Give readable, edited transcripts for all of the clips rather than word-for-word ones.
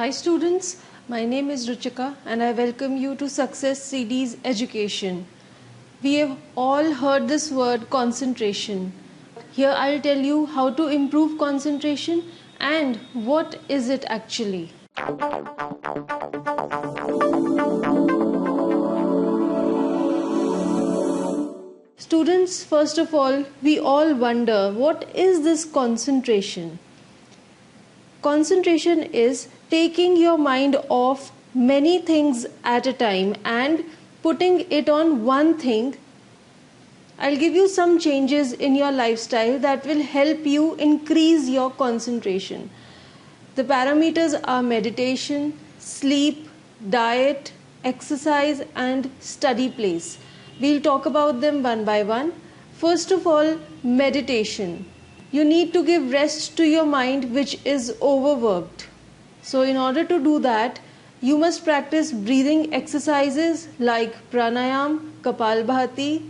Hi students, my name is Ruchika and I welcome you to Success CD's Education. We have all heard this word concentration. Here I'll tell you how to improve concentration and what is it actually. Students, first of all, we all wonder what is this concentration? Concentration is taking your mind off many things at a time and putting it on one thing. I'll give you some changes in your lifestyle that will help you increase your concentration. The parameters are meditation, sleep, diet, exercise, and study place. We'll talk about them one by one. First of all, meditation. You need to give rest to your mind which is overworked. So in order to do that, you must practice breathing exercises like pranayam, kapalbhati.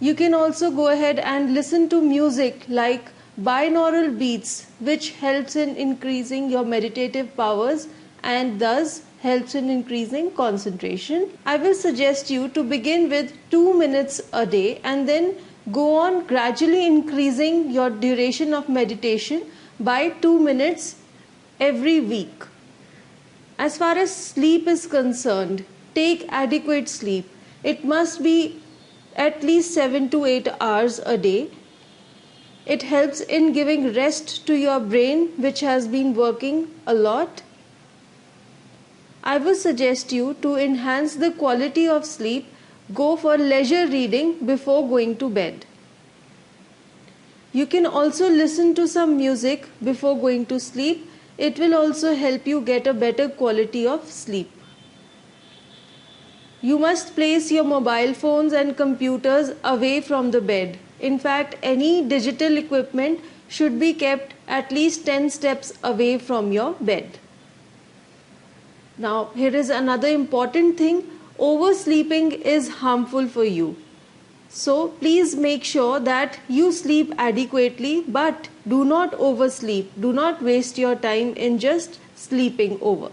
You can also go ahead and listen to music like binaural beats, which helps in increasing your meditative powers and thus helps in increasing concentration. I will suggest you to begin with 2 minutes a day and then go on gradually increasing your duration of meditation by 2 minutes every week. As far as sleep is concerned, take adequate sleep. It must be at least 7 to 8 hours a day. It helps in giving rest to your brain, which has been working a lot. I would suggest you to enhance the quality of sleep. Go for leisure reading before going to bed. You can also listen to some music before going to sleep. It will also help you get a better quality of sleep. You must place your mobile phones and computers away from the bed. In fact, any digital equipment should be kept at least 10 steps away from your bed. Now, here is another important thing. Oversleeping is harmful for you. So, please make sure that you sleep adequately, but do not oversleep. Do not waste your time in just sleeping over.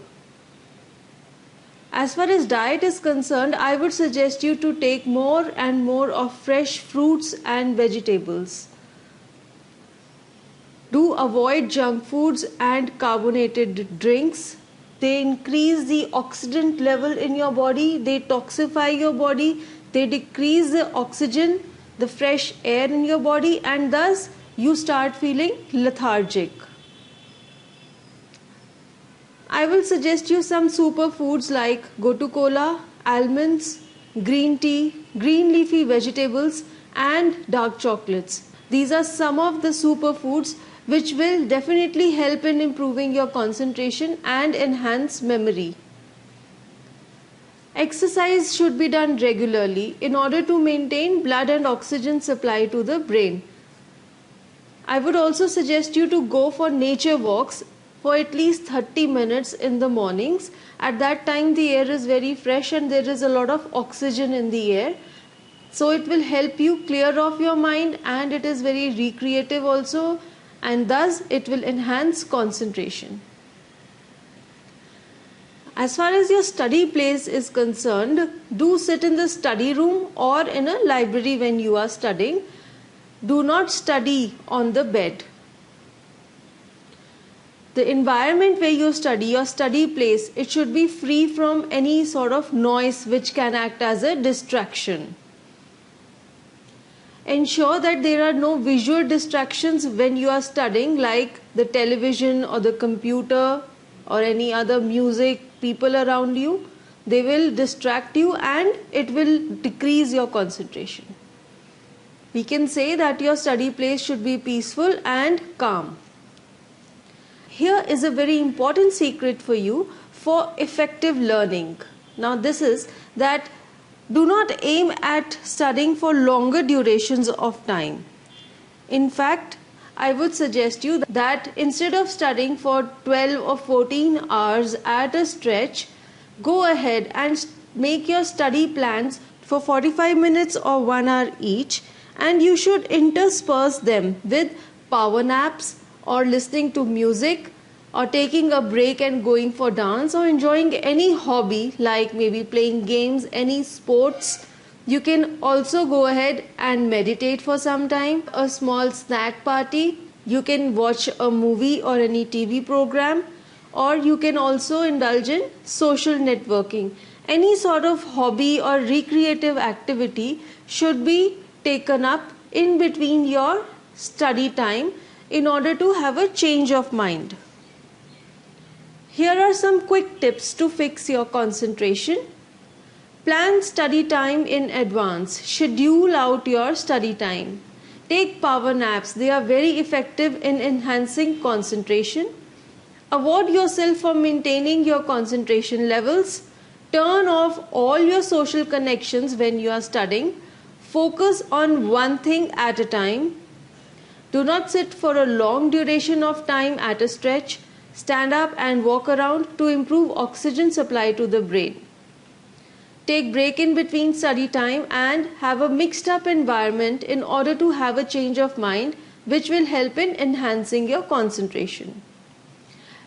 As far as diet is concerned, I would suggest you to take more and more of fresh fruits and vegetables. Do avoid junk foods and carbonated drinks. They increase the oxidant level in your body, they toxify your body, they decrease the oxygen, the fresh air in your body, and thus you start feeling lethargic. I will suggest you some superfoods like Gotu Kola, almonds, green tea, green leafy vegetables, and dark chocolates. These are some of the superfoods which will definitely help in improving your concentration and enhance memory. Exercise should be done regularly in order to maintain blood and oxygen supply to the brain. I would also suggest you to go for nature walks for at least 30 minutes in the mornings. At that time the air is very fresh and there is a lot of oxygen in the air. So it will help you clear off your mind and it is very recreative also, and thus it will enhance concentration. As far as your study place is concerned, do sit in the study room or in a library when you are studying. Do not study on the bed. The environment where you study, your study place, it should be free from any sort of noise which can act as a distraction. Ensure that there are no visual distractions when you are studying, like the television or the computer or any other music, people around you. They will distract you and it will decrease your concentration. We can say that your study place should be peaceful and calm. Here is a very important secret for you for effective learning. Now this is that do not aim at studying for longer durations of time. In fact, I would suggest you that instead of studying for 12 or 14 hours at a stretch, go ahead and make your study plans for 45 minutes or 1 hour each, and you should intersperse them with power naps or listening to music or taking a break and going for dance, or enjoying any hobby like maybe playing games, any sports. You can also go ahead and meditate for some time, a small snack party. You can watch a movie or any TV program, or you can also indulge in social networking. Any sort of hobby or recreative activity should be taken up in between your study time in order to have a change of mind. Here are some quick tips to fix your concentration. Plan study time in advance. Schedule out your study time. Take power naps. They are very effective in enhancing concentration. Avoid yourself from maintaining your concentration levels. Turn off all your social connections when you are studying. Focus on one thing at a time. Do not sit for a long duration of time at a stretch. Stand up and walk around to improve oxygen supply to the brain. Take break in between study time and have a mixed up environment in order to have a change of mind, which will help in enhancing your concentration.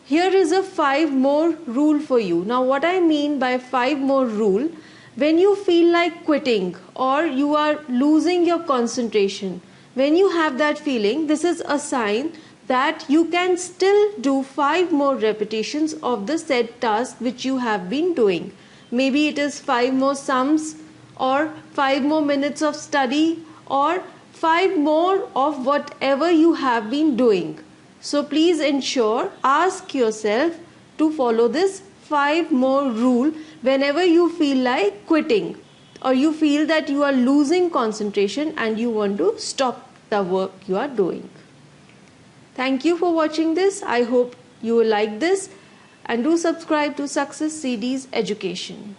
Here is a 5 more rule for you. Now what I mean by 5 more rule, when you feel like quitting or you are losing your concentration, when you have that feeling, this is a sign that you can still do 5 more repetitions of the said task which you have been doing. Maybe it is 5 more sums, or 5 more minutes of study, or 5 more of whatever you have been doing. So please ensure, ask yourself to follow this 5 more rule whenever you feel like quitting or you feel that you are losing concentration and you want to stop the work you are doing. Thank you for watching this. I hope you will like this, and do subscribe to Success CD's Education.